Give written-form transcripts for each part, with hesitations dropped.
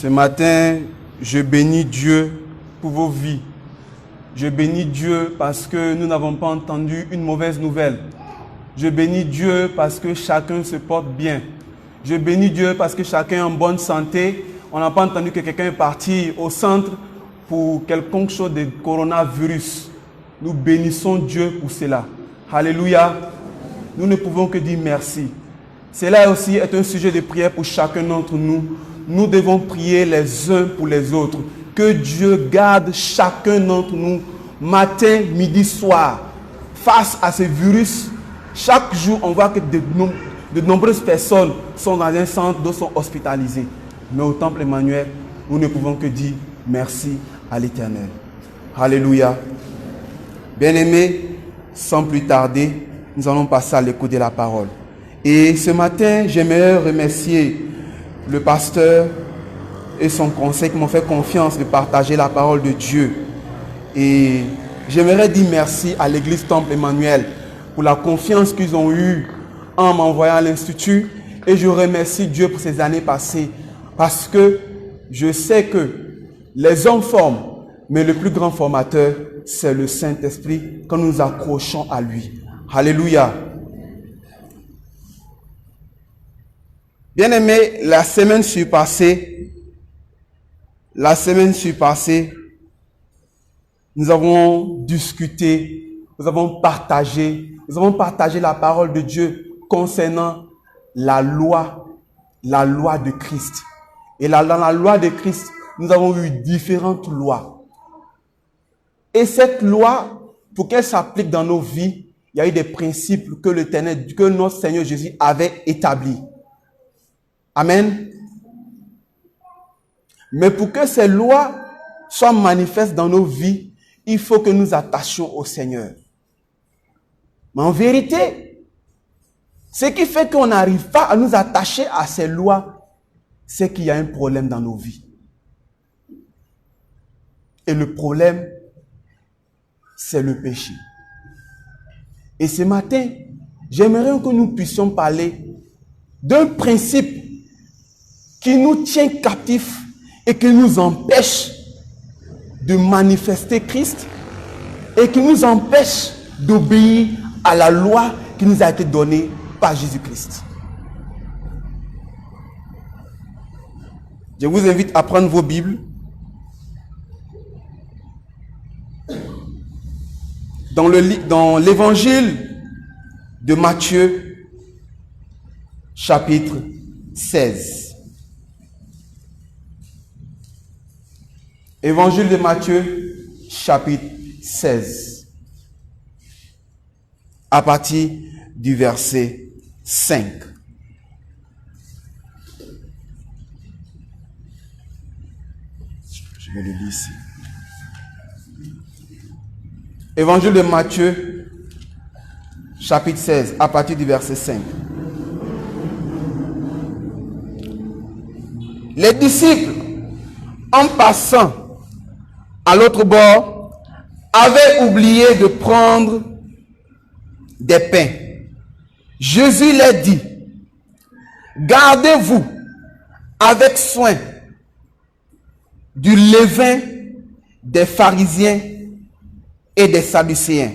Ce matin, je bénis Dieu pour vos vies. Je bénis Dieu parce que nous n'avons pas entendu une mauvaise nouvelle. Je bénis Dieu parce que chacun se porte bien. Je bénis Dieu parce que chacun est en bonne santé. On n'a pas entendu que quelqu'un est parti au centre pour quelconque chose de coronavirus. Nous bénissons Dieu pour cela. Alléluia. Nous ne pouvons que dire merci. Cela aussi est un sujet de prière pour chacun d'entre nous. Nous devons prier les uns pour les autres. Que Dieu garde chacun d'entre nous, matin, midi, soir, face à ce virus. Chaque jour, on voit que de nombreuses personnes sont dans un centre, d'autres sont hospitalisées. Mais au Temple Emmanuel, nous ne pouvons que dire merci à l'Éternel. Alléluia. Bien-aimés, sans plus tarder, nous allons passer à l'écoute de la parole. Et ce matin, j'aimerais remercier le pasteur et son conseil qui m'ont fait confiance de partager la parole de Dieu. Et j'aimerais dire merci à l'église Temple Emmanuel pour la confiance qu'ils ont eue en m'envoyant à l'institut. Et je remercie Dieu pour ces années passées parce que je sais que les hommes forment, mais le plus grand formateur, c'est le Saint-Esprit quand nous nous accrochons à lui. Alléluia. Bien-aimés, la semaine surpassée, nous avons discuté, nous avons partagé la parole de Dieu concernant la loi de Christ. Et dans la loi de Christ, nous avons eu différentes lois. Et cette loi, pour qu'elle s'applique dans nos vies, il y a eu des principes que notre Seigneur Jésus avait établis. Amen. Mais pour que ces lois soient manifestes dans nos vies, il faut que nous attachions au Seigneur. Mais en vérité, ce qui fait qu'on n'arrive pas à nous attacher à ces lois, c'est qu'il y a un problème dans nos vies. Et le problème, c'est le péché. Et ce matin, j'aimerais que nous puissions parler d'un principe qui nous tient captifs et qui nous empêche de manifester Christ et qui nous empêche d'obéir à la loi qui nous a été donnée par Jésus-Christ. Je vous invite à prendre vos Bibles. Dans l'évangile de Matthieu, chapitre 16. Évangile de Matthieu, chapitre 16. À partir du verset 5. Je vais le lire ici. Évangile de Matthieu, chapitre 16, à partir du verset 5. Les disciples, en passant à l'autre bord, avaient oublié de prendre des pains. Jésus leur dit, gardez-vous avec soin du levain des pharisiens et des sadducéens.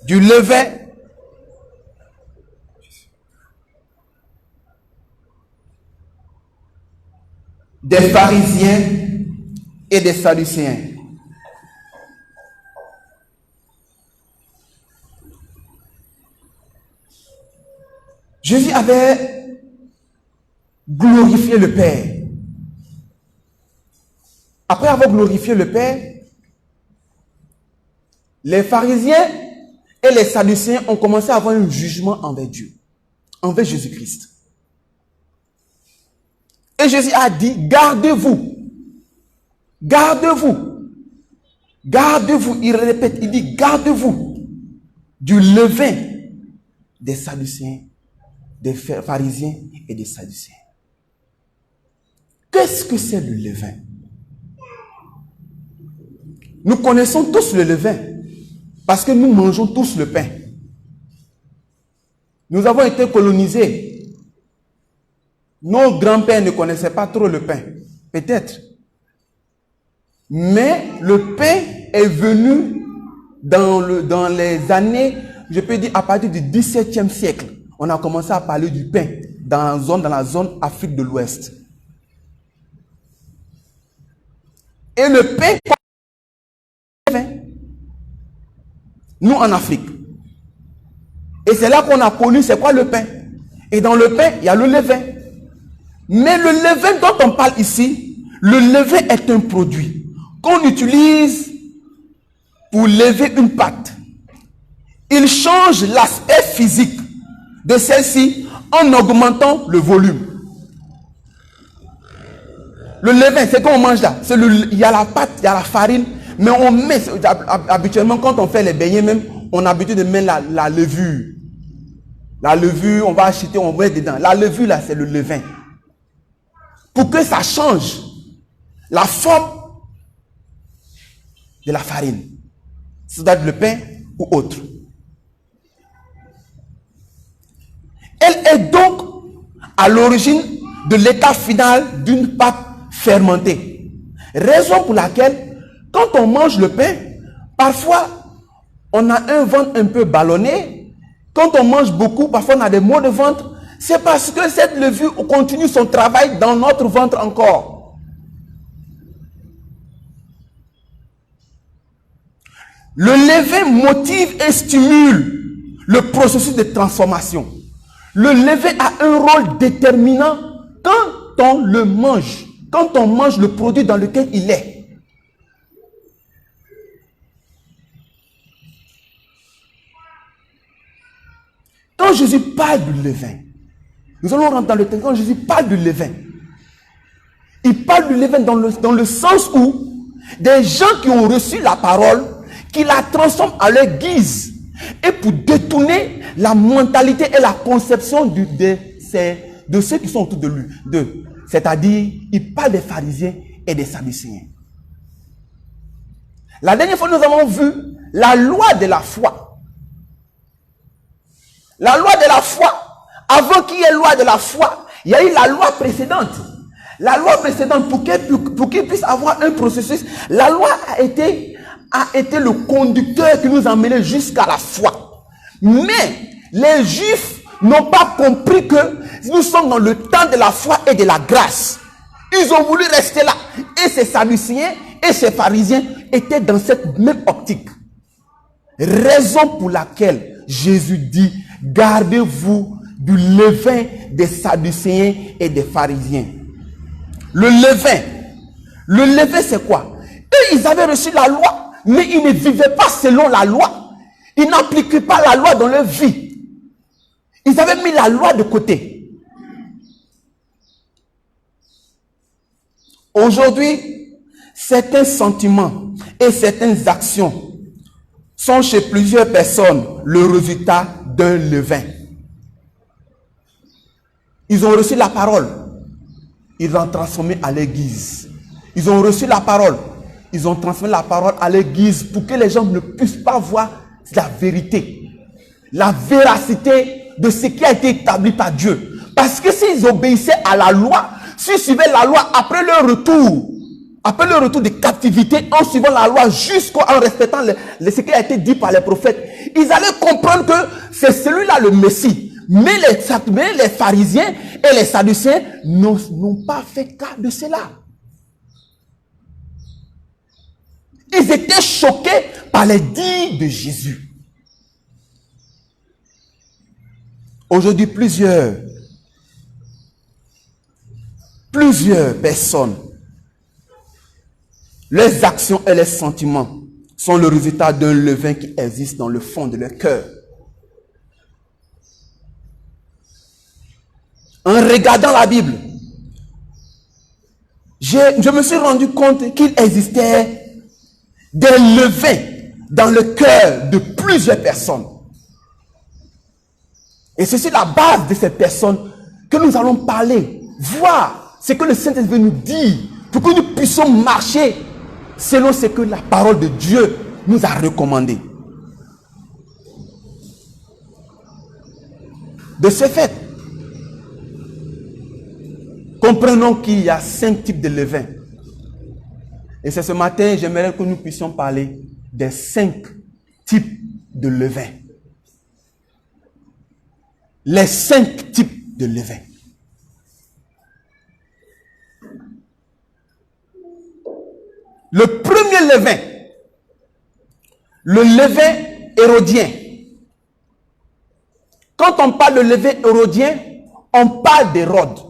Du levain des pharisiens et des sadducéens. Jésus avait glorifié le Père. Après avoir glorifié le Père, les pharisiens et les sadducéens ont commencé à avoir un jugement envers Dieu, envers Jésus-Christ. Et Jésus a dit, gardez-vous. Gardez-vous. Gardez-vous. Il répète, il dit, gardez-vous du levain des sadducéens, des pharisiens et des sadducéens. Qu'est-ce que c'est le levain? Nous connaissons tous le levain parce que nous mangeons tous le pain. Nous avons été colonisés Nos grands-pères ne connaissaient pas trop le pain. Peut-être. Mais le pain est venu dans les années, je peux dire à partir du XVIIe siècle. On a commencé à parler du pain dans la zone Afrique de l'Ouest. Et le pain, nous en Afrique. Et c'est là qu'on a connu c'est quoi le pain. Et dans le pain, il y a le levain. Mais le levain dont on parle ici, le levain est un produit qu'on utilise pour lever une pâte. Il change l'aspect physique de celle-ci en augmentant le volume. Le levain, c'est qu'on mange là. Il y a la pâte, il y a la farine, mais on met, habituellement quand on fait les beignets même, on a l'habitude de mettre la levure. La levure, on va acheter, on met dedans. La levure là, c'est le levain. Pour que ça change la forme de la farine. Ça doit être le pain ou autre. Elle est donc à l'origine de l'état final d'une pâte fermentée. Raison pour laquelle, quand on mange le pain, parfois, on a un ventre un peu ballonné. Quand on mange beaucoup, parfois on a des maux de ventre. C'est parce que cette levure continue son travail dans notre ventre encore. Le levain motive et stimule le processus de transformation. Le levain a un rôle déterminant quand on le mange, quand on mange le produit dans lequel il est. Quand Jésus parle du levain, nous allons rentrer dans le texte. Quand Jésus parle du levain, il parle du levain dans le sens où des gens qui ont reçu la parole, qui la transforment à leur guise, et pour détourner la mentalité et la conception de ceux qui sont autour de lui. C'est-à-dire, il parle des pharisiens et des sadducéens. La dernière fois, nous avons vu la loi de la foi. La loi de la foi. Avant qu'il y ait loi de la foi, il y a eu la loi précédente. La loi précédente, pour qu'il puisse avoir un processus, la loi a été le conducteur qui nous a menés jusqu'à la foi. Mais les Juifs n'ont pas compris que nous sommes dans le temps de la foi et de la grâce. Ils ont voulu rester là. Et ces Sadducéens et ces pharisiens étaient dans cette même optique. Raison pour laquelle Jésus dit, gardez-vous du levain des Sadducéens et des pharisiens. Le levain c'est quoi? Eux, ils avaient reçu la loi, mais ils ne vivaient pas selon la loi. Ils n'appliquaient pas la loi dans leur vie. Ils avaient mis la loi de côté. Aujourd'hui, certains sentiments et certaines actions sont chez plusieurs personnes le résultat d'un levain. Ils ont reçu la parole. Ils l'ont transformée à leur guise. Ils ont reçu la parole. Ils ont transformé la parole à leur guise pour que les gens ne puissent pas voir la vérité, la véracité de ce qui a été établi par Dieu. Parce que s'ils obéissaient à la loi, s'ils suivaient la loi après leur retour de captivité, en suivant la loi en respectant ce qui a été dit par les prophètes, ils allaient comprendre que c'est celui-là le Messie. Mais les pharisiens et les sadducéens n'ont pas fait cas de cela. Ils étaient choqués par les dires de Jésus. Aujourd'hui, plusieurs personnes, leurs actions et leurs sentiments sont le résultat d'un levain qui existe dans le fond de leur cœur. En regardant la Bible, je me suis rendu compte qu'il existait des levains dans le cœur de plusieurs personnes. Et c'est sur la base de ces personnes que nous allons parler, voir ce que le Saint-Esprit nous dit, pour que nous puissions marcher selon ce que la parole de Dieu nous a recommandé. De ce fait, Comprenons qu'il y a 5 types de levain. Et c'est ce matin, j'aimerais que nous puissions parler des 5 types de levain. Les 5 types de levain. Le premier levain, le levain hérodien. Quand on parle de levain hérodien, on parle d'Hérode.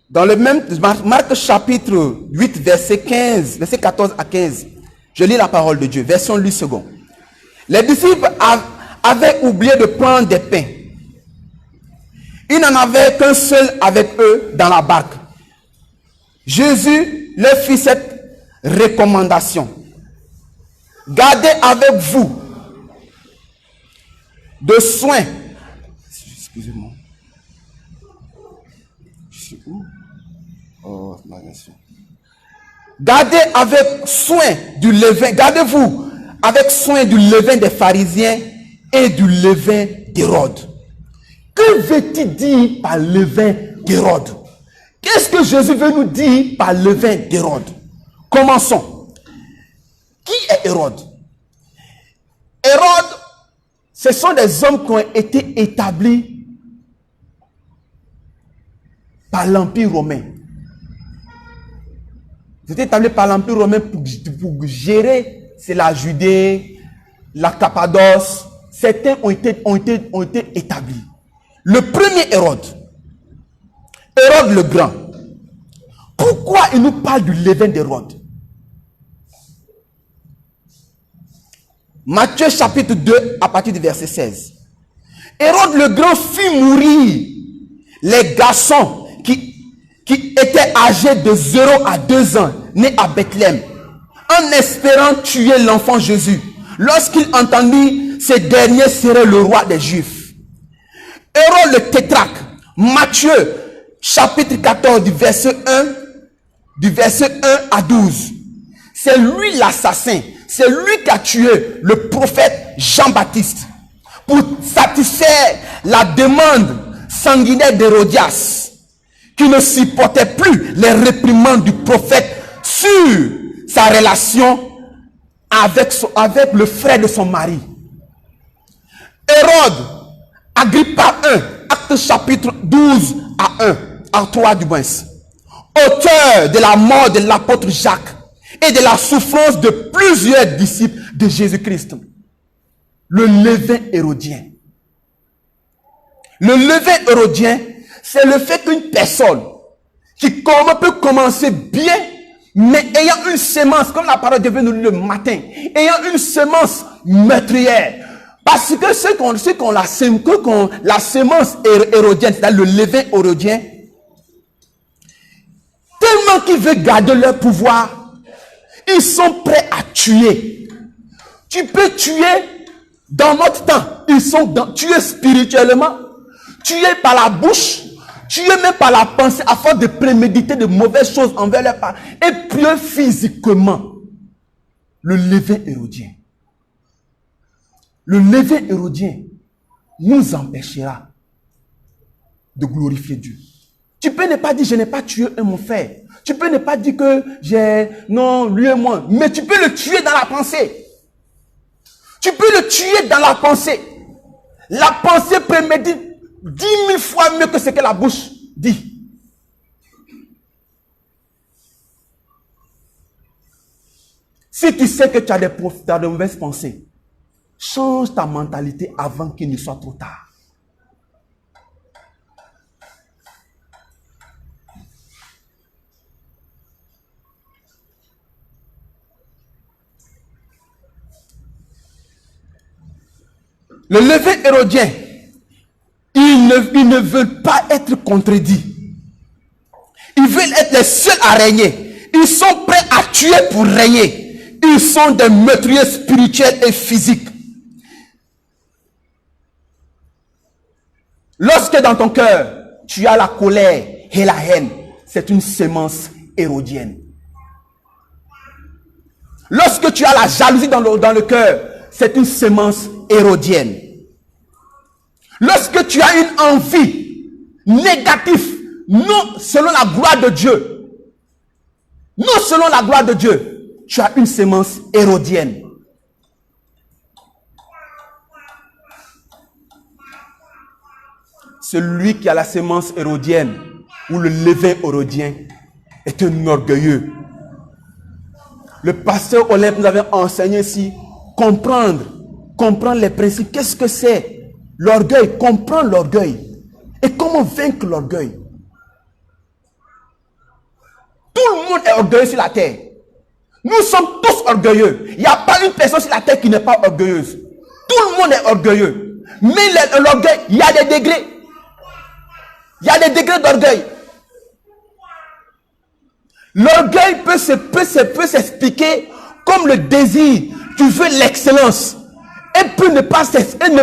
Dans le même Marc chapitre 8, verset 14 à 15, je lis la parole de Dieu, version Louis II. Les disciples avaient oublié de prendre des pains. Ils n'en avaient qu'un seul avec eux dans la barque. Jésus leur fit cette recommandation. Gardez avec vous de soin. Excusez-moi. Je suis où? Oh, ma nation. Gardez avec soin du levain. Gardez-vous avec soin du levain des pharisiens et du levain d'Hérode. Que veut-il dire par levain d'Hérode? Qu'est-ce que Jésus veut nous dire par levain d'Hérode? Commençons. Qui est Hérode? Hérode, ce sont des hommes qui ont été établis par l'Empire romain. Ils ont été établis par l'Empire romain pour gérer, c'est la Judée, la Cappadoce. Certains ont été établis. Le premier Hérode, Hérode le Grand. Pourquoi il nous parle du levain d'Hérode? Matthieu chapitre 2 à partir du verset 16. Hérode le Grand fit mourir les garçons qui étaient âgés de 0 à 2 ans, nés à Bethléem, en espérant tuer l'enfant Jésus. Lorsqu'il entendit ce dernier serait le roi des Juifs. Hérode le tétrarque, Matthieu chapitre 14 du verset 1 à 12. C'est lui l'assassin. C'est lui qui a tué le prophète Jean-Baptiste pour satisfaire la demande sanguinaire d'Hérodias, qui ne supportait plus les réprimandes du prophète sur sa relation avec le frère de son mari. Hérode, Agrippa 1, acte chapitre 12 à 3 du moins, auteur de la mort de l'apôtre Jacques et de la souffrance de plusieurs disciples de Jésus-Christ. Le levain hérodien. Le levain hérodien, c'est le fait qu'une personne qui peut commencer bien, mais ayant une semence, comme la parole de Dieu nous dit le matin, ayant une semence meurtrière. Parce que la semence hérodienne, c'est-à-dire le levain hérodien, tellement qu'ils veulent garder leur pouvoir, ils sont prêts à tuer. Tu peux tuer dans notre temps. Ils sont tués spirituellement, tués par la bouche, tués même par la pensée, afin de préméditer de mauvaises choses envers leurs parents. Et puis physiquement, le levain hérodien. Le levain hérodien nous empêchera de glorifier Dieu. Tu peux ne pas dire, je n'ai pas tué mon frère. Tu peux ne pas dire que non, lui et moi. Mais tu peux le tuer dans la pensée. Tu peux le tuer dans la pensée. La pensée prémédite 10 000 fois mieux que ce que la bouche dit. Si tu sais que tu as de mauvaises pensées, change ta mentalité avant qu'il ne soit trop tard. Le levain hérodien, ils ne veulent pas être contredits. Ils veulent être les seuls à régner. Ils sont prêts à tuer pour régner. Ils sont des meurtriers spirituels et physiques. Lorsque dans ton cœur, tu as la colère et la haine, c'est une semence hérodienne. Lorsque tu as la jalousie dans le cœur, c'est une semence hérodienne. Lorsque tu as une envie négative, non selon la gloire de Dieu, non selon la gloire de Dieu, tu as une semence hérodienne. Celui qui a la semence hérodienne ou le levain hérodien est un orgueilleux. Le pasteur Olympe nous avait enseigné ici, comprendre les principes. Qu'est-ce que c'est l'orgueil? Comprendre l'orgueil. Et comment vaincre l'orgueil? Tout le monde est orgueilleux sur la terre. Nous sommes tous orgueilleux. Il n'y a pas une personne sur la terre qui n'est pas orgueilleuse. Tout le monde est orgueilleux. Mais l'orgueil, il y a des degrés. Il y a des degrés d'orgueil. L'orgueil peut s'expliquer comme le désir. Tu veux l'excellence. Elle ne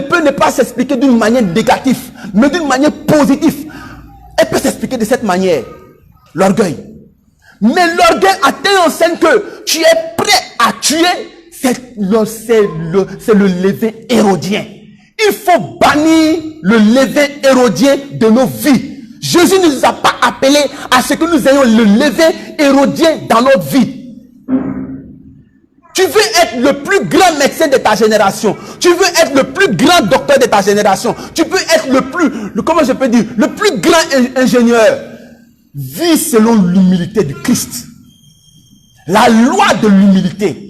peut ne pas s'expliquer d'une manière négative, mais d'une manière positive. Elle peut s'expliquer de cette manière. L'orgueil. Mais l'orgueil a telle enseigne que tu es prêt à tuer. C'est le levain hérodien. Il faut bannir le levain hérodien de nos vies. Jésus ne nous a pas appelés à ce que nous ayons le levain hérodien dans notre vie. Tu veux être le plus grand médecin de ta génération. Tu veux être le plus grand docteur de ta génération. Tu peux être le plus grand ingénieur. Vis selon l'humilité du Christ. La loi de l'humilité.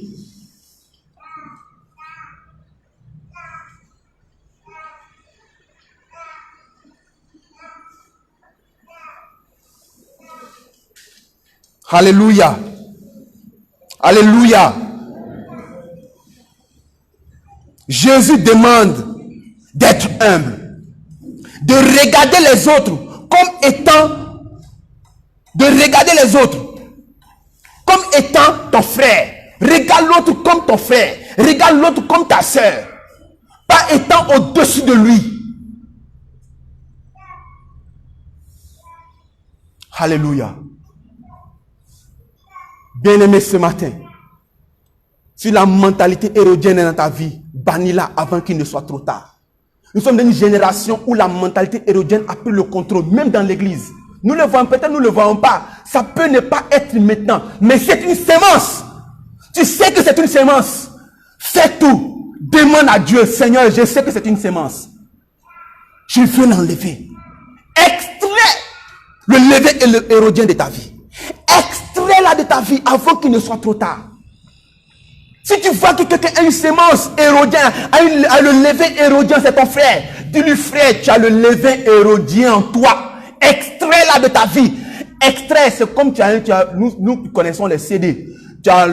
Alléluia. Alléluia. Jésus demande d'être humble. De regarder les autres comme étant ton frère. Regarde l'autre comme ton frère. Regarde l'autre comme ta sœur. Pas étant au-dessus de lui. Alléluia. Bien-aimé, ce matin, si la mentalité hérodienne est dans ta vie, bannis-la avant qu'il ne soit trop tard. Nous sommes dans une génération où la mentalité hérodienne a pris le contrôle, même dans l'église. Nous le voyons, peut-être nous ne le voyons pas. Ça peut ne pas être maintenant, mais c'est une sémence. Tu sais que c'est une sémence. Fais tout. Demande à Dieu, Seigneur, je sais que c'est une sémence. Je veux l'enlever. Extrais le levain et le hérodien de ta vie. Extrais-la de ta vie avant qu'il ne soit trop tard. Si tu vois que quelqu'un a une sémence hérodienne, a le levain hérodien, c'est ton frère. Dis-lui, frère, tu as le levain hérodien en toi. Extrais-la de ta vie. Extrait, c'est comme nous connaissons les CD. Tu as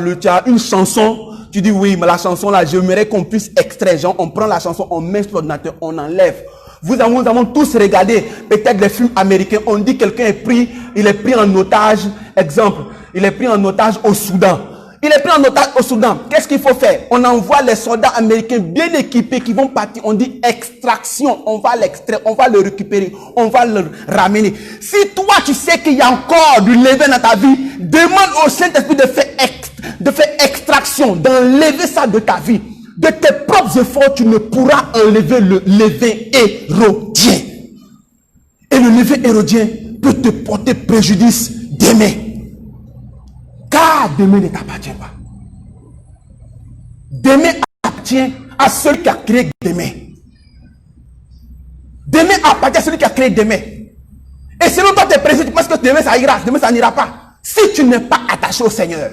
une chanson, tu dis oui, mais la chanson là, j'aimerais qu'on puisse extraire. Genre, on prend la chanson, on met sur l'ordinateur, on enlève. Nous avons tous regardé peut-être les films américains. On dit quelqu'un il est pris en otage. Exemple, il est pris en otage au Soudan. Il est pris en otage au Soudan. Qu'est-ce qu'il faut faire? On envoie les soldats américains bien équipés qui vont partir. On dit extraction. On va l'extraire, on va le récupérer, on va le ramener. Si toi tu sais qu'il y a encore du levain dans ta vie, demande au Saint-Esprit de faire extraction, d'enlever ça de ta vie. De tes propres efforts, tu ne pourras enlever le levain hérodien. Et le levain hérodien peut te porter préjudice demain. Car demain ne t'appartient pas. Demain appartient à celui qui a créé demain. Demain appartient à celui qui a créé demain. Et selon toi, tes préjudices, parce que demain ça ira, demain ça n'ira pas. Si tu n'es pas attaché au Seigneur.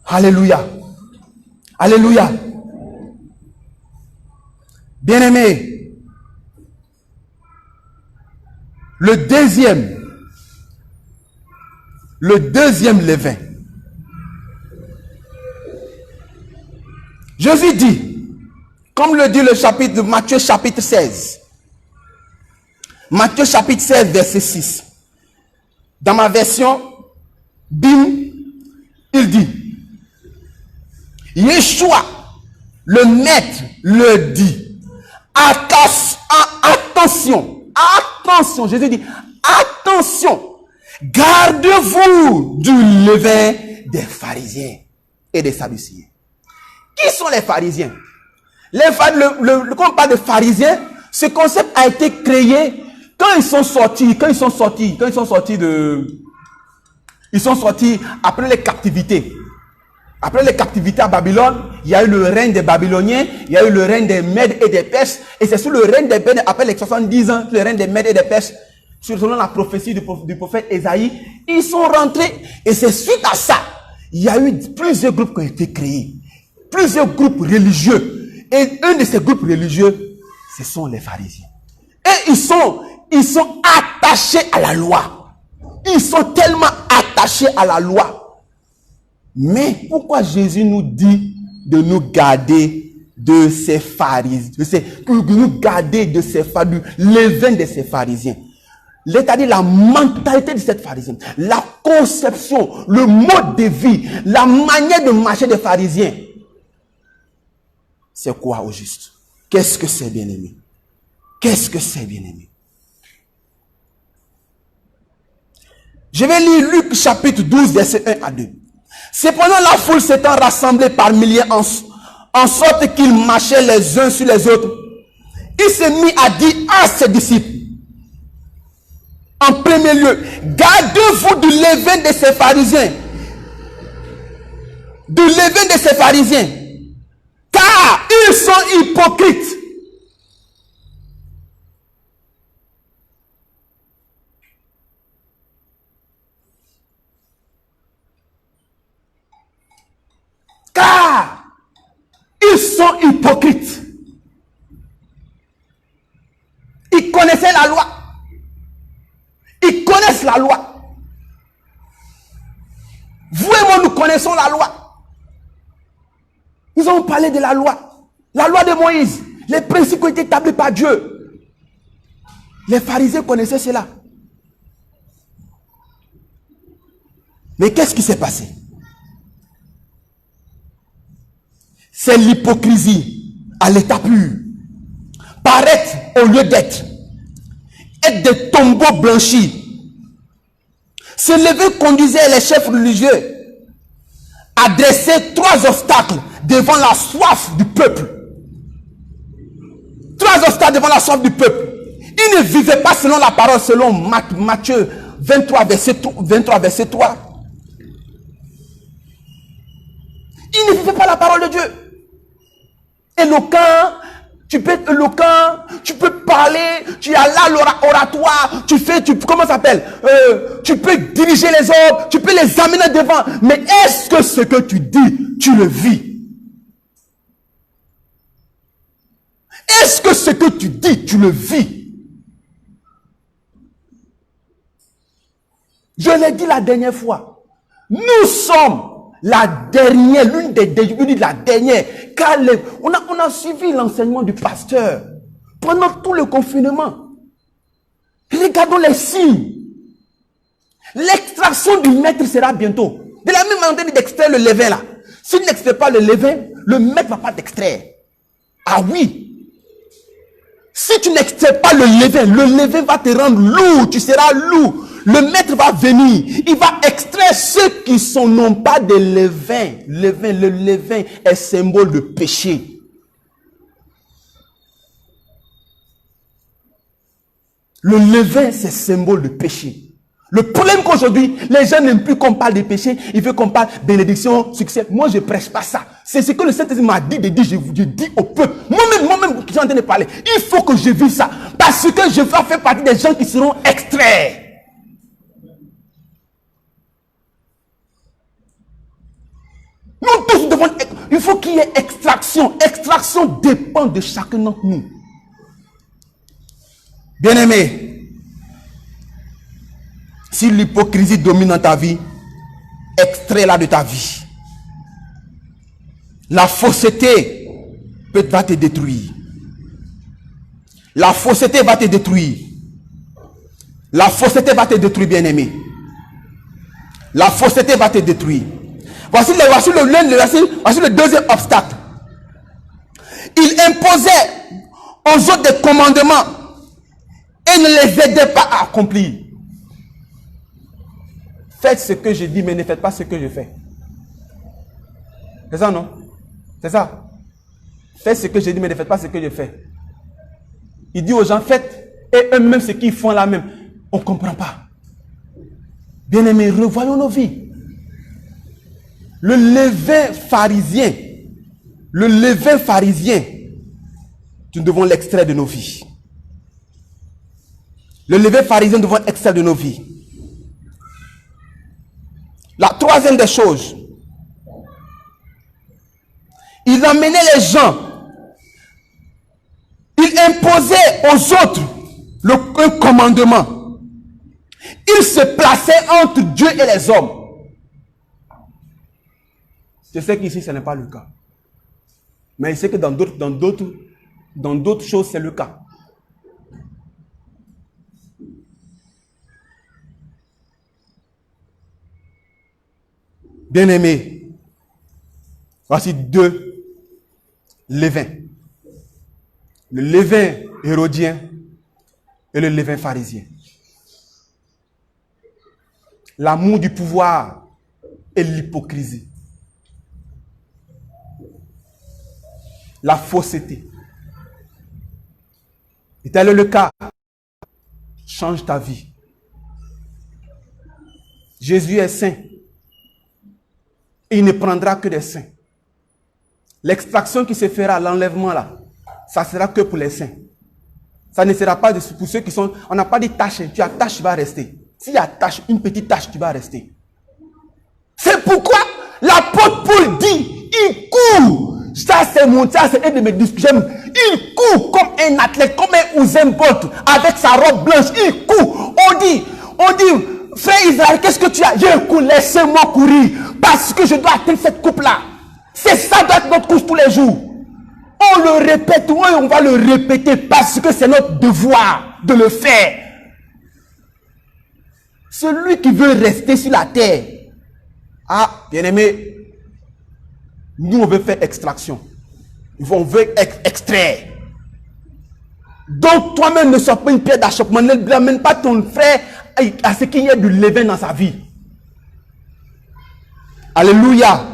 Alléluia. Alléluia. Bien-aimé, le deuxième levain. Jésus dit, comme le dit le chapitre de Matthieu chapitre 16. Matthieu chapitre 16 verset 6. Dans ma version, bim, il dit, Yeshua, le maître, le dit. Attention, Jésus dit, attention, gardez-vous du levain des pharisiens. et des Sadducéens. Qui sont les pharisiens? Quand on parle de pharisiens, ce concept a été créé quand ils sont sortis après les captivités. Après les captivités à Babylone, il y a eu le règne des Babyloniens, il y a eu le règne des Mèdes et des Perses, et c'est sous le règne des Mèdes, après les 70 ans, le règne des Mèdes et des Perses, selon la prophétie du prophète Ésaïe, ils sont rentrés, et c'est suite à ça, il y a eu plusieurs groupes qui ont été créés, plusieurs groupes religieux, et un de ces groupes religieux, ce sont les pharisiens. Et ils sont attachés à la loi. Ils sont tellement attachés à la loi. Mais pourquoi Jésus nous dit de nous garder de ces pharisiens, de nous garder de ces pharisiens, levain de ces pharisiens? C'est-à-dire la mentalité de cette pharisien, la conception, le mode de vie, la manière de marcher des pharisiens. C'est quoi au juste? Qu'est-ce que c'est, bien-aimé? Qu'est-ce que c'est, bien-aimé? Je vais lire Luc chapitre 12, verset 1 à 2. Cependant, la foule s'étant rassemblée par milliers en sorte qu'ils marchaient les uns sur les autres, il se mit à dire à ses disciples, en premier lieu, gardez-vous du levain de ces pharisiens. Du levain de ces pharisiens. Car ils sont hypocrites. Car ils sont hypocrites. Ils connaissaient la loi. Ils connaissent la loi. Vous et moi, nous connaissons la loi. Nous avons parlé de la loi de Moïse, les principes qui ont été établis par Dieu. Les pharisiens connaissaient cela. Mais qu'est-ce qui s'est passé? C'est l'hypocrisie à l'état pur. Paraître au lieu d'être. Être des tombeaux blanchis. Ce lever conduisait les chefs religieux à dresser 3 obstacles devant la soif du peuple. 3 obstacles devant la soif du peuple. Ils ne vivaient pas selon la parole, selon Matthieu 23, verset 3. Ils ne vivaient pas la parole de Dieu. Éloquent, tu peux être éloquent, tu peux parler, tu as là l'oratoire, comment ça s'appelle? Tu peux diriger les autres, tu peux les amener devant. Mais est-ce que ce que tu dis, tu le vis? Est-ce que ce que tu dis, tu le vis? Je l'ai dit la dernière fois. Nous sommes la dernière, l'une de la dernière. Car on a suivi l'enseignement du pasteur pendant tout le confinement. Regardons les signes. L'extraction du maître sera bientôt. De la même manière d'extraire le levain là. Si tu n'extrais pas le levain, le maître ne va pas t'extraire. Ah oui. Si tu n'extrais pas le levain va te rendre lourd. Tu seras lourd. Le maître va venir. Il va extraire ceux qui sont non pas des levains. Le levain est symbole de péché. Le levain, c'est symbole de péché. Le problème qu'aujourd'hui, les gens n'aiment plus qu'on parle de péché. Ils veulent qu'on parle bénédiction, succès. Moi, je ne prêche pas ça. C'est ce que le Saint-Esprit m'a dit de dire. Je dis au peuple. Moi-même, qui suis en train de parler. Il faut que je vive ça. Parce que je vais faire partie des gens qui seront extraits. Nous tous devons... Il faut qu'il y ait extraction. Extraction dépend de chacun d'entre nous. Bien-aimé, si l'hypocrisie domine dans ta vie, extrais-la de ta vie. La fausseté va te détruire. La fausseté va te détruire. La fausseté va te détruire, bien-aimé. La fausseté va te détruire. Voici le deuxième obstacle. Il imposait aux autres des commandements et ne les aidait pas à accomplir. Faites ce que je dis, mais ne faites pas ce que je fais. C'est ça, non? C'est ça. Faites ce que je dis, mais ne faites pas ce que je fais. Il dit aux gens, faites, et eux-mêmes ce qu'ils font là même. On ne comprend pas. Bien-aimés, revoyons nos vies. Le levain pharisien, nous devons l'extraire de nos vies. Le levain pharisien, nous devons l'extraire de nos vies. La troisième des choses, il emmenait les gens, il imposait aux autres un commandement. Il se plaçait entre Dieu et les hommes. Je sais qu'ici, ce n'est pas le cas. Mais je sais que dans d'autres choses, c'est le cas. Bien-aimés, voici deux levains. Le levain hérodien et le levain pharisien. L'amour du pouvoir et l'hypocrisie. La fausseté. Et tel est le cas. Change ta vie. Jésus est saint. Et il ne prendra que des saints. L'extraction qui se fera, l'enlèvement là, ça sera que pour les saints. Ça ne sera pas pour ceux qui sont... On n'a pas dit tâche, tu as tâche, tu vas rester. S'il y a tâche, une petite tâche, tu vas rester. C'est pourquoi l'apôtre Paul dit, il court. Ça c'est un de mes discussions. Il court comme un athlète, comme un Usain Bolt, avec sa robe blanche. Il court. On dit, frère Israël, qu'est-ce que tu as? Je cours, laissez-moi courir. Parce que je dois atteindre cette coupe-là. C'est ça doit être notre course tous les jours. On le répète, oui, on va le répéter parce que c'est notre devoir de le faire. Celui qui veut rester sur la terre, ah, bien-aimé, nous on veut faire extraction. On veut extraire. Donc toi-même ne sois pas une pierre d'achoppement. Ne ramène pas ton frère à ce qu'il y ait du levain dans sa vie. Alléluia.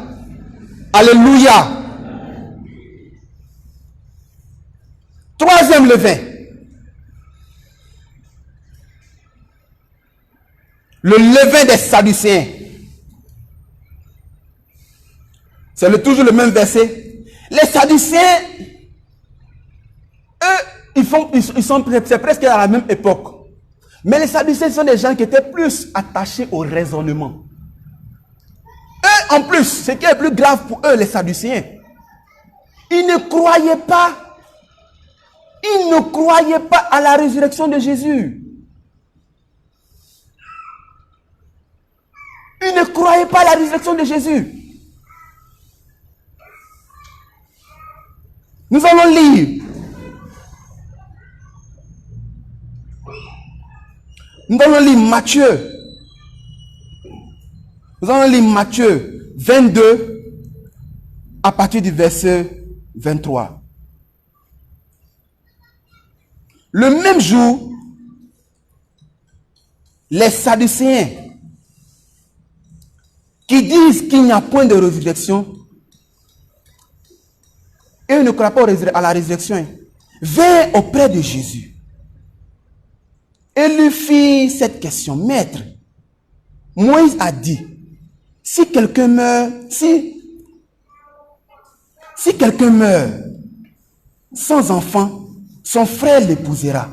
Alléluia. Troisième levain. Le levain des Sadducéens. C'est toujours le même verset. Les Sadducéens, eux, c'est presque à la même époque. Mais les Sadducéens sont des gens qui étaient plus attachés au raisonnement. Eux, en plus, ce qui est plus grave pour eux, les Sadducéens, ils ne croyaient pas à la résurrection de Jésus. Ils ne croyaient pas à la résurrection de Jésus. Nous allons lire. Nous allons lire Matthieu. Nous allons lire Matthieu 22 à partir du verset 23. Le même jour, les Sadducéens qui disent qu'il n'y a point de résurrection, et ils ne croient pas à la résurrection, vinrent auprès de Jésus et lui fit cette question. Maître, Moïse a dit, si quelqu'un meurt, si quelqu'un meurt sans enfant, son frère l'épousera.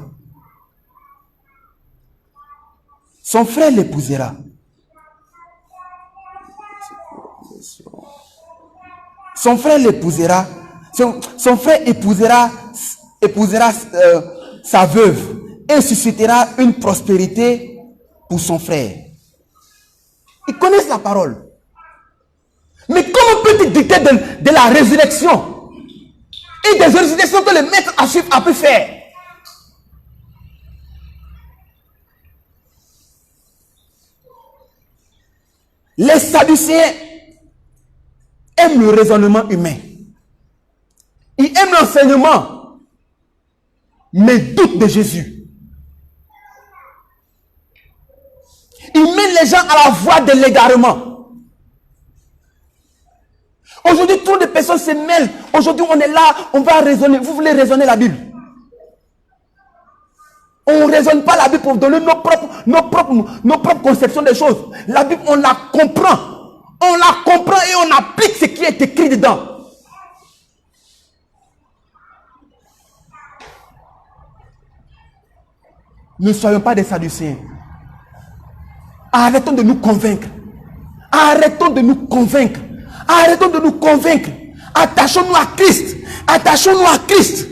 Son frère l'épousera. Son frère l'épousera. Son frère épousera sa veuve et suscitera une prospérité pour son frère. Ils connaissent la parole. Mais comment peut-il dicter de la résurrection et des résurrections que le maître à suivre a pu faire? Les Sadducéens aiment le raisonnement humain. Ils aiment l'enseignement, mais doutent de Jésus. Ils mènent les gens à la voie de l'égarement. Aujourd'hui, trop de personnes se mêlent. Aujourd'hui, on est là, on va raisonner. Vous voulez raisonner la Bible? On ne raisonne pas la Bible pour donner nos propres conceptions des choses. La Bible, on la comprend. On la comprend et on applique ce qui est écrit dedans. Ne soyons pas des Sadducéens. Arrêtons de nous convaincre. Arrêtons de nous convaincre. Arrêtons de nous convaincre. Attachons-nous à Christ. Attachons-nous à Christ.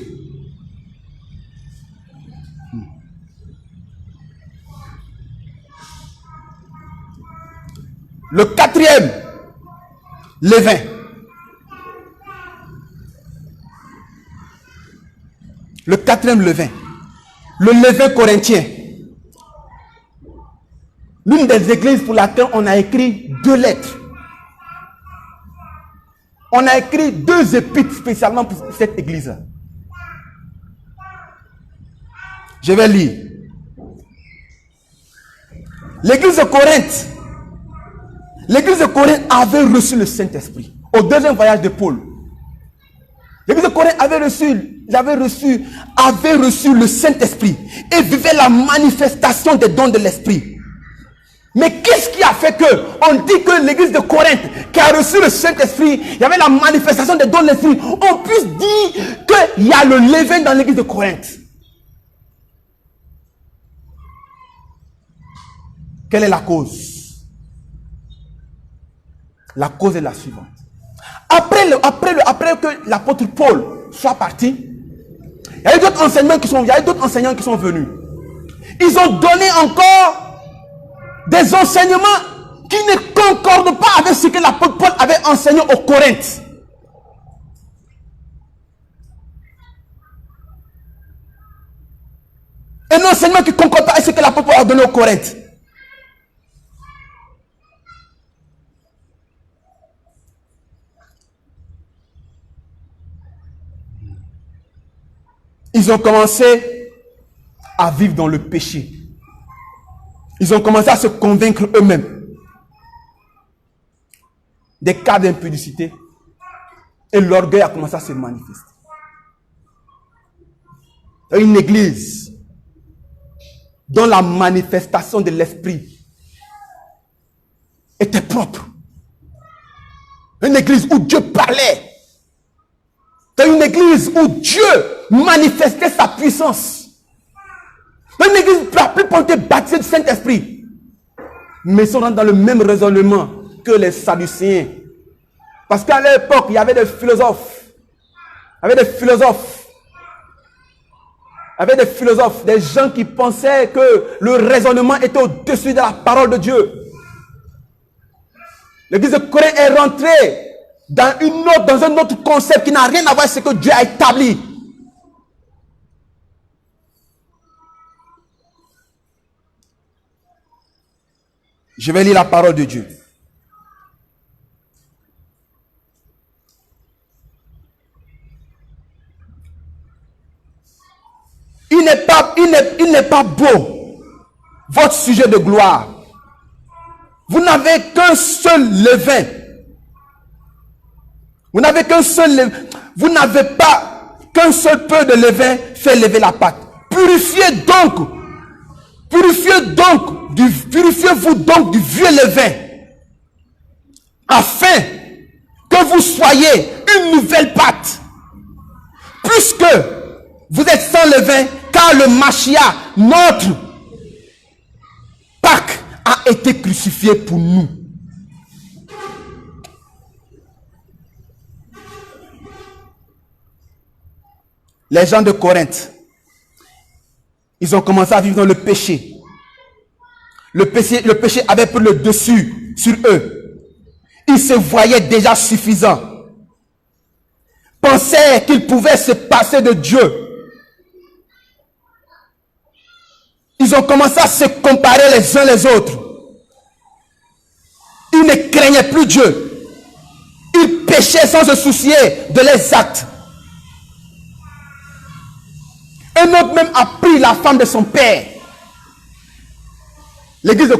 Le quatrième levain. Le quatrième levain. Le levain corinthien. L'une des églises pour laquelle on a écrit 2 lettres. On a écrit 2 épîtres spécialement pour cette église. Je vais lire. L'église de Corinthe. L'église de Corinthe avait reçu le Saint-Esprit au 2e voyage de Paul. L'église de Corinthe avait reçu le Saint-Esprit et vivait la manifestation des dons de l'Esprit. Mais qu'est-ce qui a fait que on dit que l'église de Corinthe qui a reçu le Saint-Esprit, il y avait la manifestation des dons de l'Esprit, on puisse dire qu'il y a le levain dans l'église de Corinthe? Quelle est la cause? La cause est la suivante. Après que l'apôtre Paul soit parti, il y a eu d'autres enseignants qui sont venus. Ils ont donné encore des enseignements qui ne concordent pas avec ce que l'apôtre Paul avait enseigné aux Corinthe. Un enseignement qui ne concorde pas avec ce que l'apôtre Paul a donné aux Corinthe. Ils ont commencé à vivre dans le péché. Ils ont commencé à se convaincre eux-mêmes des cas d'impudicité. Et l'orgueil a commencé à se manifester. Une église dont la manifestation de l'esprit était propre. Une église où Dieu parlait. Une église où Dieu manifestait sa puissance. Une église la plus portée baptisée du Saint-Esprit. Mais ils sont dans le même raisonnement que les Sadducéens. Parce qu'à l'époque, il y avait des philosophes. Des gens qui pensaient que le raisonnement était au-dessus de la parole de Dieu. L'église de Corinthe est rentrée dans un autre concept qui n'a rien à voir avec ce que Dieu a établi. Je vais lire la parole de Dieu. Il n'est pas beau, votre sujet de gloire. Vous n'avez qu'un seul levain. Vous n'avez pas qu'un seul peu de levain fait lever la pâte. Purifiez-vous donc du vieux levain, afin que vous soyez une nouvelle pâte, puisque vous êtes sans levain, car le Mashiach, notre Pâques, a été crucifié pour nous. Les gens de Corinthe, ils ont commencé à vivre dans le péché. Le péché avait pris le dessus sur eux. Ils se voyaient déjà suffisants. Pensaient qu'ils pouvaient se passer de Dieu. Ils ont commencé à se comparer les uns les autres. Ils ne craignaient plus Dieu. Ils péchaient sans se soucier de leurs actes. Un autre même a pris la femme de son père. L'église de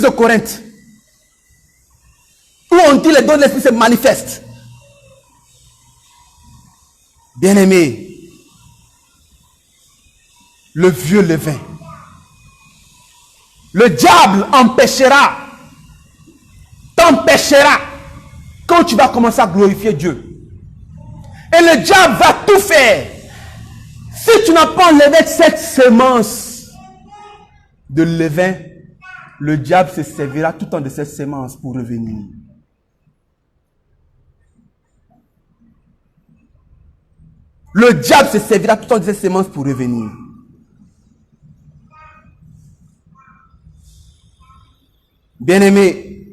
Corinthe, où on dit les dons de l'esprit se manifestent. Bien-aimé, le vieux levain. Le diable t'empêchera quand tu vas commencer à glorifier Dieu. Et le diable va tout faire. Si tu n'as pas enlevé cette semence de levain, le diable se servira tout le temps de cette semence pour revenir. Le diable se servira tout le temps de cette semence pour revenir. Bien-aimé,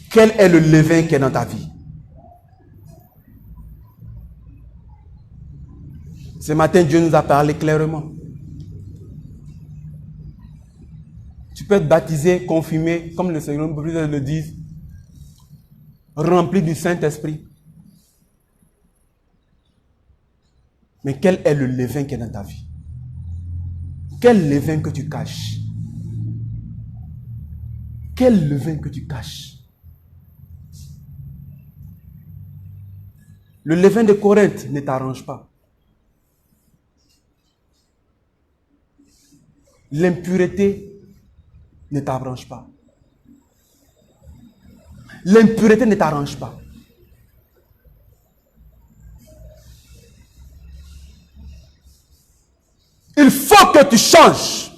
quel est le levain qui est dans ta vie? Ce matin, Dieu nous a parlé clairement. Tu peux être baptisé, confirmé, comme le Seigneur le dit, rempli du Saint-Esprit. Mais quel est le levain qui est dans ta vie? Quel levain que tu caches? Quel levain que tu caches? Le levain de Corinthe ne t'arrange pas. L'impureté ne t'arrange pas. L'impureté ne t'arrange pas. Il faut que tu changes.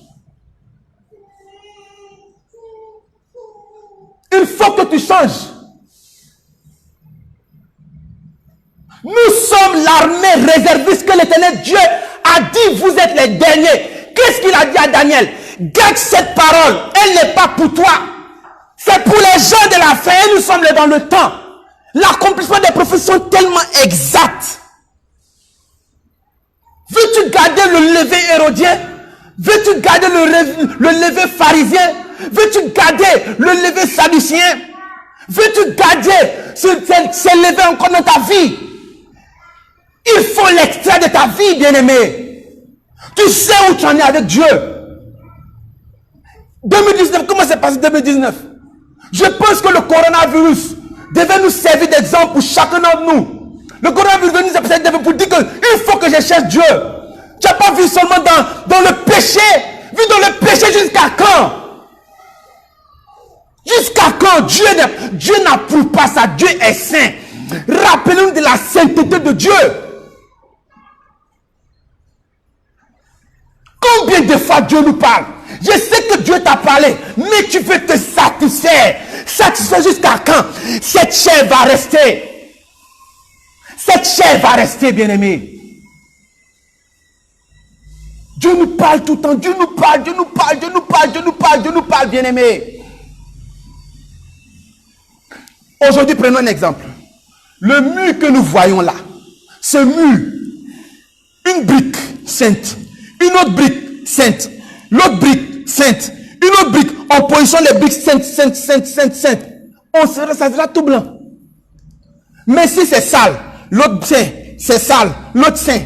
Il faut que tu changes. Nous sommes l'armée réserviste que l'Éternel Dieu a dit, vous êtes les derniers. Qu'est-ce qu'il a dit à Daniel? Garde cette parole, elle n'est pas pour toi. C'est pour les gens de la fin, et nous sommes dans le temps. L'accomplissement des prophéties sont tellement exacts. Veux-tu garder le lever hérodien? Veux-tu garder le lever pharisien? Veux-tu garder le lever sadducien? Veux-tu garder ce lever encore dans ta vie? Il faut l'extrait de ta vie, bien-aimé. Tu sais où tu en es avec Dieu. 2019, comment s'est passé 2019? Je pense que le coronavirus devait nous servir d'exemple pour chacun d'entre nous. Le coronavirus devait nous servir d'exemple pour dire qu'il faut que je cherche Dieu. Tu n'as pas vu seulement dans le péché. Vu dans le péché jusqu'à quand? Jusqu'à quand? Dieu n'approuve pas ça. Dieu est saint. Rappelez-nous de la sainteté de Dieu. Combien de fois Dieu nous parle? Je sais que Dieu t'a parlé, mais tu veux te satisfaire. Satisfaire jusqu'à quand? Cette chair va rester. Cette chair va rester, bien-aimé. Dieu nous parle tout le temps. Dieu nous parle, Dieu nous parle, Dieu nous parle, Dieu nous parle, Dieu nous parle, bien-aimé. Aujourd'hui, prenons un exemple. Le mur que nous voyons là, ce mur, une brique sainte, une autre brique sainte, l'autre brique sainte, une autre brique en position les briques saintes, saintes, saintes, saintes, saintes. Ça sera tout blanc. Mais si c'est sale, l'autre saint, c'est sale, l'autre saint,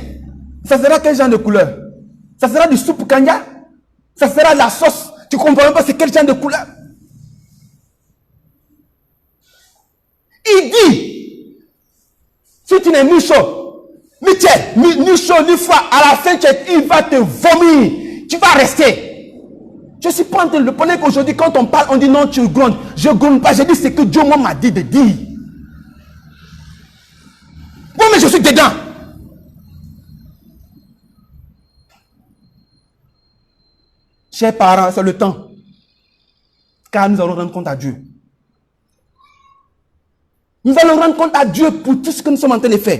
ça sera quel genre de couleur? Ça sera du soupe kanya? Ça sera de la sauce? Tu comprends même pas c'est quel genre de couleur? Il dit, si tu n'es ni chaud, ni chaud, ni froid, à la fin, il va te vomir. Tu vas rester. Je ne suis pas en train de le parler qu'aujourd'hui, quand on parle, on dit non, tu grondes. Je ne gronde pas, je dis ce que Dieu m'a dit de dire. Bon, mais je suis dedans. Chers parents, c'est le temps. Car nous allons rendre compte à Dieu. Nous allons rendre compte à Dieu pour tout ce que nous sommes en train de faire.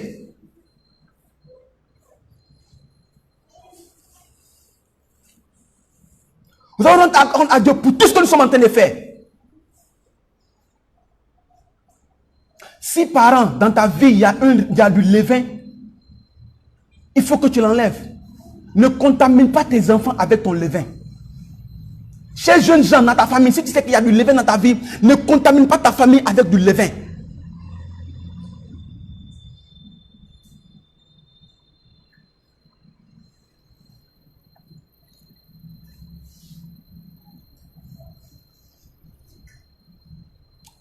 Nous allons rendre compte à Dieu pour tout ce que nous sommes en train de faire. Si par an, dans ta vie, il y a du levain, il faut que tu l'enlèves. Ne contamine pas tes enfants avec ton levain. Chers jeunes gens dans ta famille, si tu sais qu'il y a du levain dans ta vie, ne contamine pas ta famille avec du levain.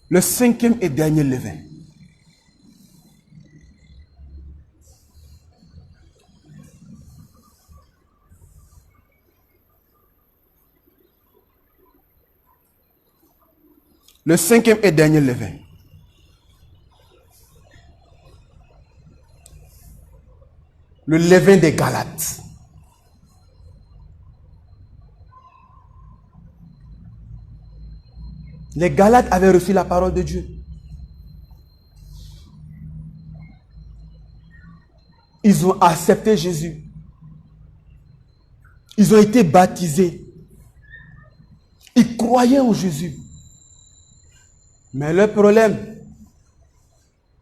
Le cinquième et dernier levain. Le cinquième et dernier levain. Le levain des Galates. Les Galates avaient reçu la parole de Dieu. Ils ont accepté Jésus. Ils ont été baptisés. Ils croyaient en Jésus. Mais le problème,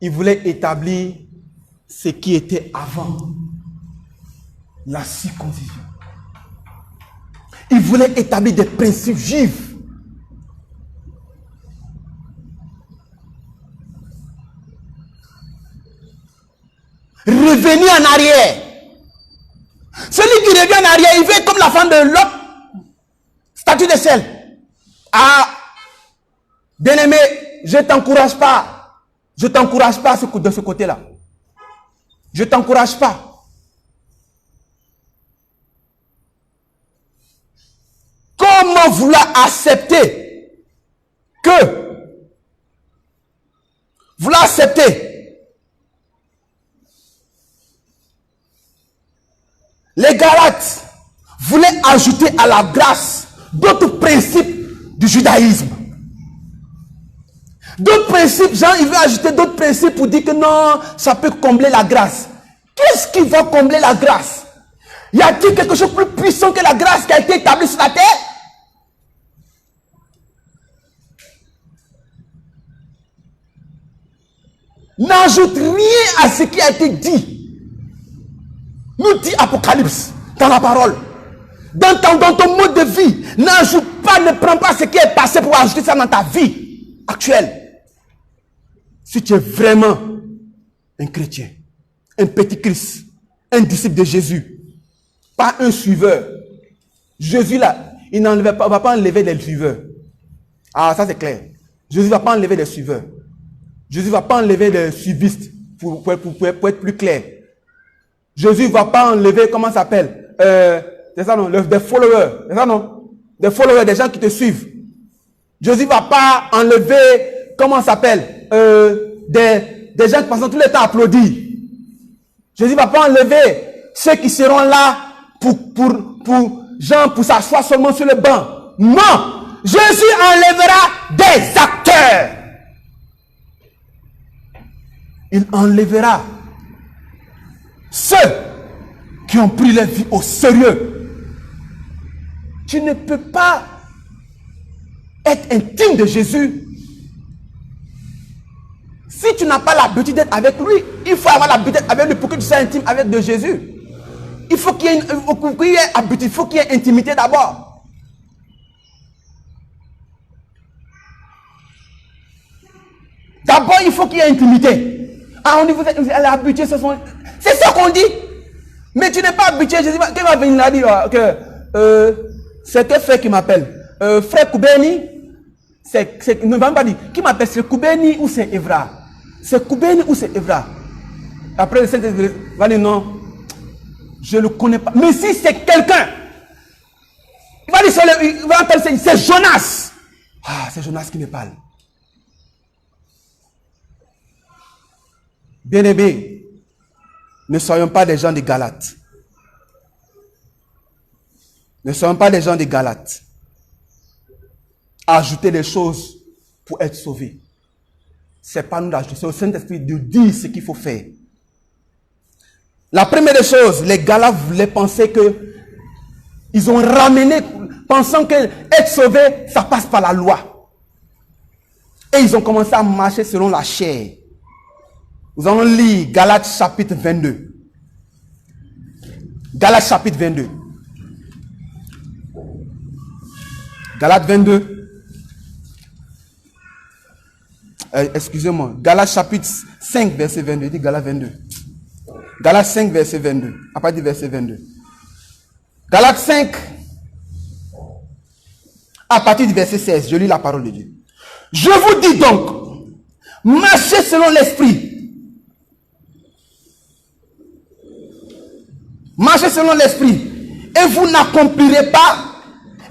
ils voulaient établir ce qui était avant la circoncision. Ils voulaient établir des principes juifs. Revenir en arrière. Celui qui revient en arrière, il fait comme la femme de l'autre statue de sel. Ah, bien-aimé, je ne t'encourage pas. Je ne t'encourage pas de ce côté-là. Je ne t'encourage pas. Comment vouloir accepter les Galates voulaient ajouter à la grâce d'autres principes du judaïsme. D'autres principes, genre, il veut ajouter d'autres principes pour dire que non, ça peut combler la grâce. Qu'est-ce qui va combler la grâce? Y a-t-il quelque chose de plus puissant que la grâce qui a été établie sur la terre? N'ajoute rien à ce qui a été dit. Nous dit Apocalypse dans la parole. Dans ton mode de vie, n'ajoute pas, ne prends pas ce qui est passé pour ajouter ça dans ta vie actuelle. Si tu es vraiment un chrétien, un petit Christ, un disciple de Jésus, pas un suiveur. Jésus là, il ne va pas enlever des suiveurs. Ah, ça c'est clair. Jésus ne va pas enlever des suiveurs. Jésus ne va pas enlever des suivistes pour être plus clair. Jésus ne va pas enlever, comment ça s'appelle? C'est ça non? Des followers. C'est ça non? Des followers, des gens qui te suivent. Jésus ne va pas enlever, comment ça s'appelle? Des gens qui passent tout le temps à applaudir. Jésus ne va pas enlever ceux qui seront là pour s'asseoir seulement sur le banc. Non! Jésus enlèvera des acteurs. Il enlèvera ceux qui ont pris leur vie au sérieux. Tu ne peux pas être intime de Jésus si tu n'as pas l'habitude d'être avec lui. Il faut avoir l'habitude d'être avec lui pour que tu sois intime avec de Jésus. Il faut qu'il y ait habitude, il faut qu'il y ait intimité d'abord. D'abord, il faut qu'il y ait intimité. Ah, on dit, vous êtes habitué, c'est ça qu'on dit. Mais tu n'es pas habitué. Jésus qui va venir là dire que c'est quel frère qui m'appelle? Frère Koubeni? Ne va pas dire. Qui m'appelle? C'est Koubeni ou c'est Evra? C'est Koubeni ou c'est Evra? Après le Saint-Esprit va dire non, je ne le connais pas. Mais si c'est quelqu'un, il va dire, il va entendre, c'est Jonas. Ah, c'est Jonas qui me parle. Bien-aimés, ne soyons pas des gens de Galates. Ne soyons pas des gens de Galates. Ajouter des choses pour être sauvés. Ce n'est pas nous d'ajouter, c'est au Saint-Esprit de dire ce qu'il faut faire. La première des choses, les Galates voulaient penser que ils ont ramené, pensant que être sauvé, ça passe par la loi. Et ils ont commencé à marcher selon la chair. Nous allons lire Galates chapitre 22. Galates chapitre 22. Galates 22. Excusez-moi. Galates chapitre 5, verset 22. Dis Galates 22. Galates 5, verset 22. À partir du verset 22. Galates 5, à partir du verset 16. Je lis la parole de Dieu. Je vous dis donc, marchez selon l'esprit. Marchez selon l'esprit. Et vous n'accomplirez pas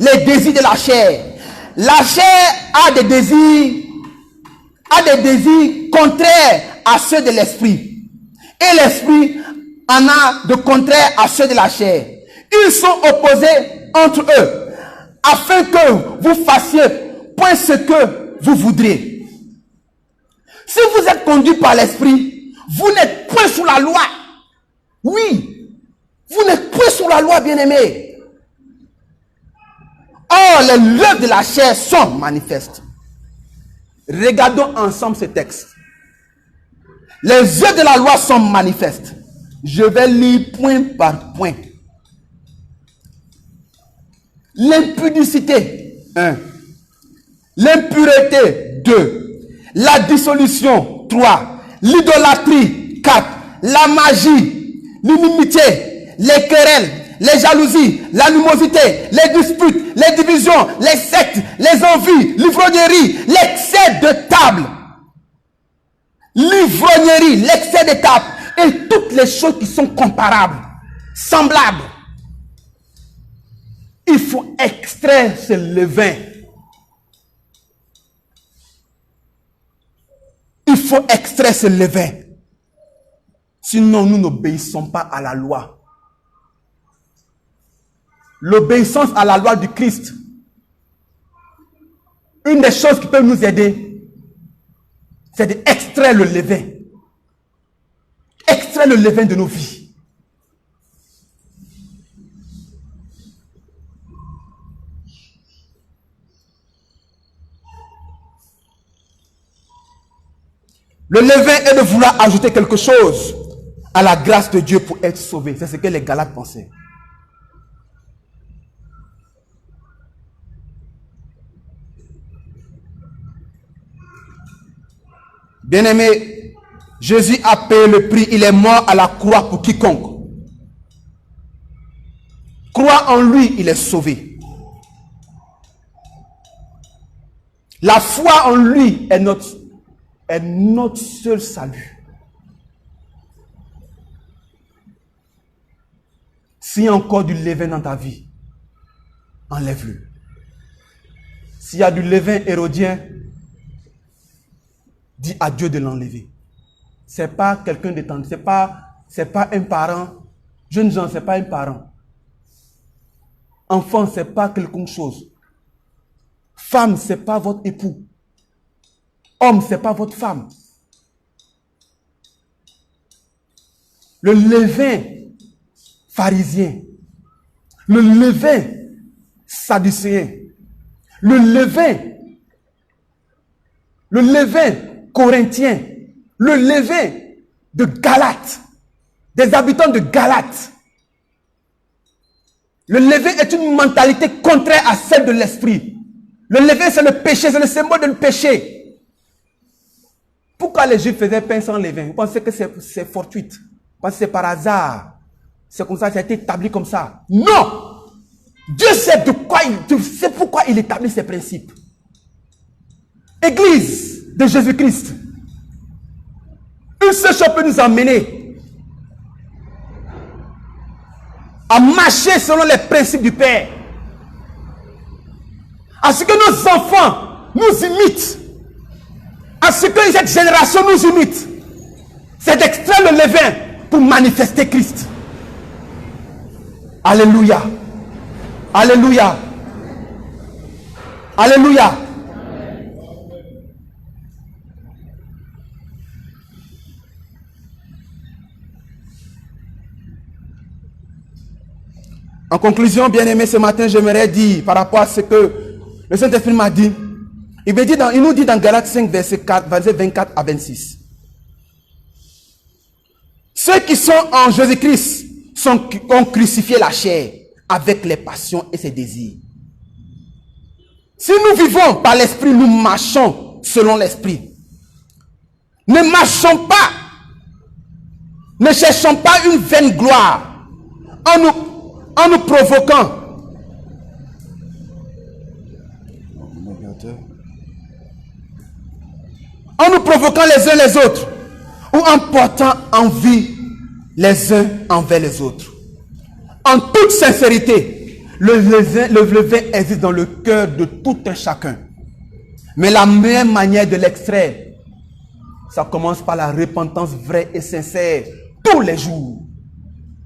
les désirs de la chair. La chair a des désirs contraires à ceux de l'esprit. Et l'esprit en a de contraires à ceux de la chair. Ils sont opposés entre eux, afin que vous fassiez point ce que vous voudrez. Si vous êtes conduit par l'esprit, vous n'êtes point sous la loi. Oui, vous n'êtes point sous la loi, bien-aimés. Or, les œuvres de la chair sont manifestes. Regardons ensemble ce texte. Les œuvres de la loi sont manifestes. Je vais lire point par point. L'impudicité, 1. L'impureté, 2. La dissolution, 3. L'idolâtrie, 4. La magie, l'inimitié, les querelles, les jalousies, l'animosité, les disputes, les divisions, les sectes, les envies, l'ivrognerie, l'excès de table. L'ivrognerie, l'excès de table et toutes les choses qui sont comparables, semblables. Il faut extraire ce levain. Il faut extraire ce levain. Sinon, nous n'obéissons pas à la loi. L'obéissance à la loi du Christ. Une des choses qui peut nous aider, c'est d'extraire le levain. Extraire le levain de nos vies. Le levain est de vouloir ajouter quelque chose à la grâce de Dieu pour être sauvé. C'est ce que les Galates pensaient. Bien-aimé, Jésus a payé le prix. Il est mort à la croix pour quiconque croit en lui, il est sauvé. La foi en lui est notre seul salut. S'il y a encore du levain dans ta vie, enlève-le. S'il y a du levain hérodien, dis à Dieu de l'enlever. C'est pas quelqu'un de tendre, c'est pas un parent. Jeunes gens, c'est pas un parent. Enfant, c'est pas quelque chose. Femme, c'est pas votre époux. Homme, c'est pas votre femme. Le levain pharisien, le levain sadducéen, le levain corinthien, le levain de Galate, des habitants de Galate. Le levain est une mentalité contraire à celle de l'esprit. Le levain, c'est le péché, c'est le symbole du péché. Pourquoi les Juifs faisaient pain sans levain? Vous pensez que c'est fortuite? Parce que c'est par hasard. C'est comme ça, ça a été établi comme ça. Non! Dieu sait pourquoi il établit ces principes. Église de Jésus-Christ. Une seule chose peut nous emmener à marcher selon les principes du Père. À ce que nos enfants nous imitent. À ce que cette génération nous imite. C'est d'extraire le levain pour manifester Christ. Alléluia. Alléluia. Alléluia. En conclusion, bien-aimé, ce matin, j'aimerais dire par rapport à ce que le Saint-Esprit m'a dit. Il nous dit dans Galates 5, verset 24 à 26. Ceux qui sont en Jésus-Christ ont crucifié la chair avec les passions et ses désirs. Si nous vivons par l'Esprit, nous marchons selon l'Esprit. Ne marchons pas, ne cherchons pas une vaine gloire en nous provoquant. en nous provoquant les uns les autres, ou en portant envie les uns envers les autres. En toute sincérité, le levain existe dans le cœur de tout un chacun. Mais la meilleure manière de l'extraire, ça commence par la repentance vraie et sincère tous les jours.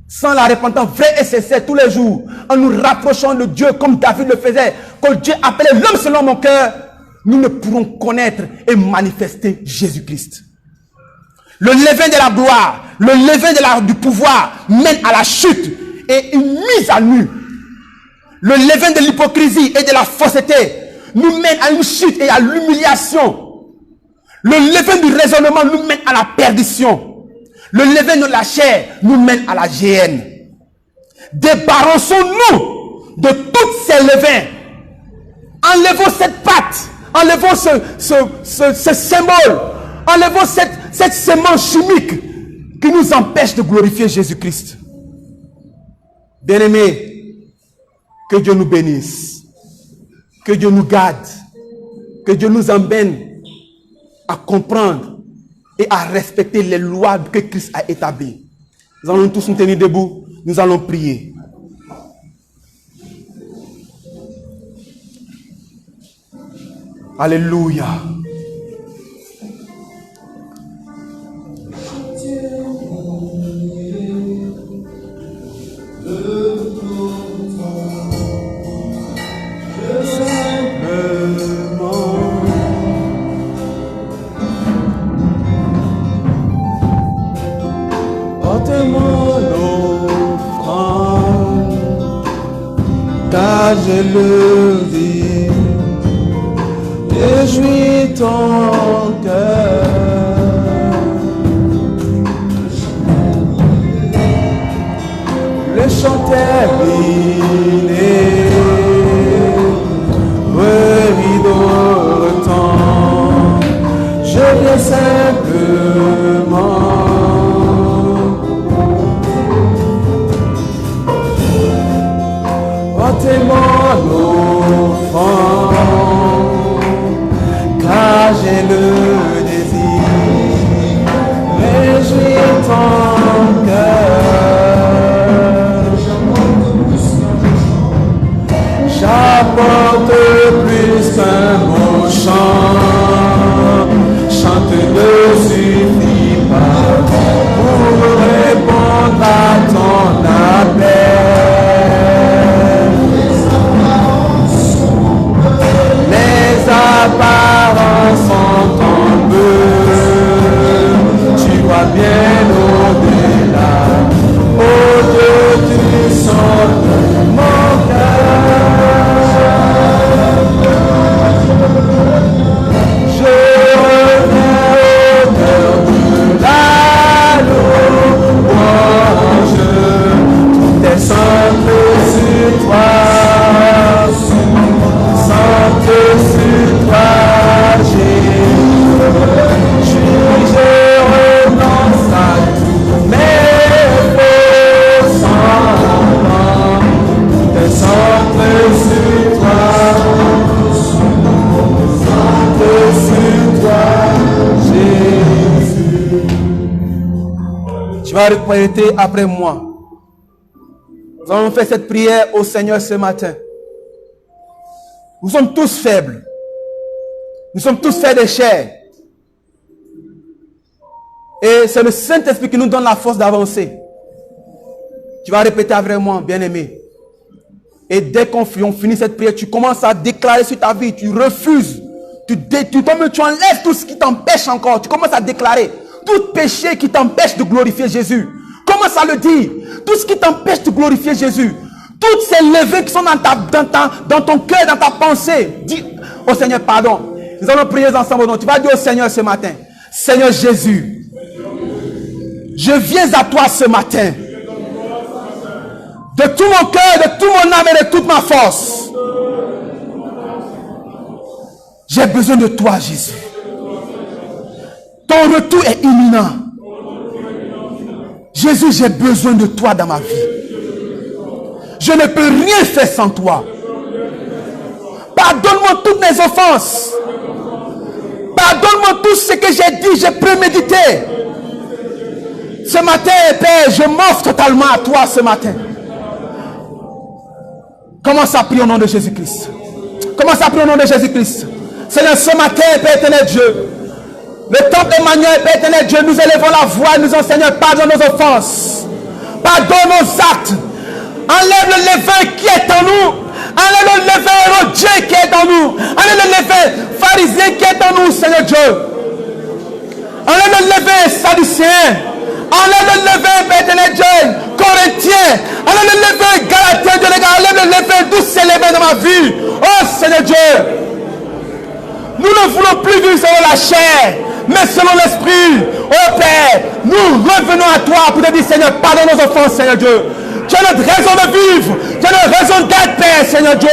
Sans la repentance vraie et sincère tous les jours, en nous rapprochant de Dieu comme David le faisait, quand Dieu appelait l'homme selon mon cœur, nous ne pourrons connaître et manifester Jésus-Christ. Le levain de la gloire, le levain du pouvoir mène à la chute et une mise à nu. Le levain de l'hypocrisie et de la fausseté nous mène à une chute et à l'humiliation. Le levain du raisonnement nous mène à la perdition. Le levain de la chair nous mène à la géhenne. Débarrassons-nous de tous ces levains. Enlevons cette patte. Enlevons ce symbole. Enlevons cette sémence chimique qui nous empêche de glorifier Jésus-Christ. Bien-aimés, que Dieu nous bénisse. Que Dieu nous garde. Que Dieu nous emmène à comprendre et à respecter les lois que Christ a établies. Nous allons tous nous tenir debout. Nous allons prier. Alléluia. Porte-moi l'offrande, car je le vis, réjouis ton cœur. Le chant terminé, remis d'autant, je viens simplement. Portez-moi l'offrande, car j'ai le désir, réjouis ton cœur. J'apporte plus qu'un mot chant, chante ne suffit pas pour répondre à ton appel. Apparences sont en peu, tu vois bien au-delà. Oh Dieu, tu sondes mon cœur. Je reviens au cœur de la louange, tout est centré sur toi. Centré sur toi, Jésus, je renonce à tous mes faux sentiments. Tout est centré sur toi, centré sur toi, Jésus. Tu vas répéter après moi. Nous allons faire cette prière au Seigneur ce matin. Nous sommes tous faibles. Nous sommes tous faits de chair. Et c'est le Saint-Esprit qui nous donne la force d'avancer. Tu vas répéter avec moi, bien-aimé. Et dès qu'on finit cette prière, tu commences à déclarer sur ta vie. Tu refuses. Tu enlèves tout ce qui t'empêche encore. Tu commences à déclarer tout péché qui t'empêche de glorifier Jésus. Commence à le dire. Tout ce qui t'empêche de glorifier Jésus. Toutes ces levées qui sont dans ton cœur, dans ta pensée. Dis au Seigneur, pardon. Nous allons prier ensemble. Tu vas dire au Seigneur ce matin, Seigneur Jésus, je viens à toi ce matin. De tout mon cœur, de tout mon âme et de toute ma force. J'ai besoin de toi, Jésus. Ton retour est imminent. Jésus, j'ai besoin de toi dans ma vie. Je ne peux rien faire sans toi. Pardonne-moi toutes mes offenses. Pardonne-moi tout ce que j'ai dit, j'ai prémédité. Ce matin, Père, je m'offre totalement à toi ce matin. Commence à prier au nom de Jésus-Christ. Commence à prier au nom de Jésus-Christ. Seigneur, ce matin, Père éternel Dieu, le temps d'Emmanuel, Père éternel Dieu, nous élevons la voix et nous enseignons, pardonne nos offenses. Pardonne nos actes. Enlève le levain qui est en nous. Enlève le levain hérodien qui est en nous. Enlève le levain pharisien qui est en nous, Seigneur Dieu. Enlève le levain sadducéen. Enlève le levain, Père éternel Dieu, corinthien. Enlève le levain galatien, Dieu, enlève le levain d'où c'est levé dans ma vie. Oh Seigneur Dieu. Nous ne voulons plus vivre selon la chair, mais selon l'esprit. Oh Père, nous revenons à toi pour te dire, Seigneur, pardonne nos offenses, Seigneur Dieu. Tu as notre raison de vivre. Tu as notre raison d'être, Père, Seigneur Dieu.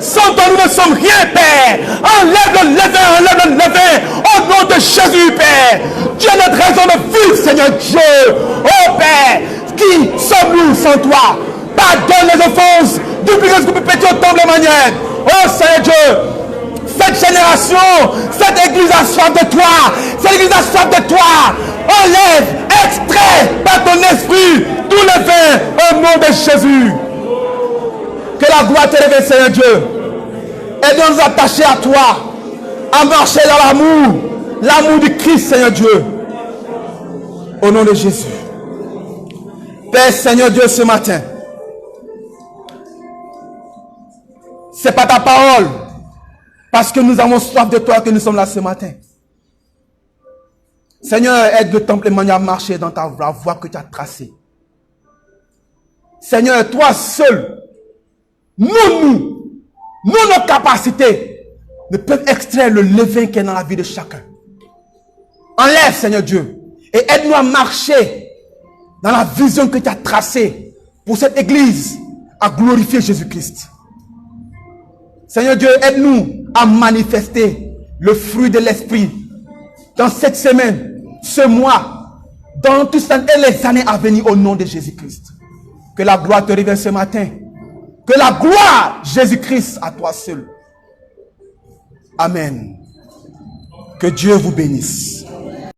Sans toi, nous ne sommes rien, Père. Enlève le levain, au nom de Jésus, Père. Tu as notre raison de vivre, Seigneur Dieu. Oh Père, qui sommes-nous sans toi? Pardonne les offenses. Depuis que nous pétions tombe les manières. Oh Seigneur Dieu. Cette génération, cette église a soif de toi. Cette église a soif de toi. Enlève, extrait par ton esprit tout le vin au nom de Jésus. Que la gloire te révèle, Seigneur Dieu. Aide-nous nous attacher à toi, à marcher dans l'amour, l'amour du Christ, Seigneur Dieu. Au nom de Jésus. Père, Seigneur Dieu, ce matin, c'est pas ta parole. Parce que nous avons soif de toi que nous sommes là ce matin. Seigneur, aide le temple Emmanuel à marcher dans ta voie que tu as tracée. Seigneur, toi seul, nos capacités ne peuvent extraire le levain qui est dans la vie de chacun. Enlève, Seigneur Dieu, et aide-nous à marcher dans la vision que tu as tracée pour cette église à glorifier Jésus-Christ. Seigneur Dieu, aide-nous à manifester le fruit de l'esprit dans cette semaine, ce mois, dans toutes les années à venir au nom de Jésus-Christ. Que la gloire te révèle ce matin. Que la gloire, Jésus-Christ, à toi seul. Amen. Que Dieu vous bénisse.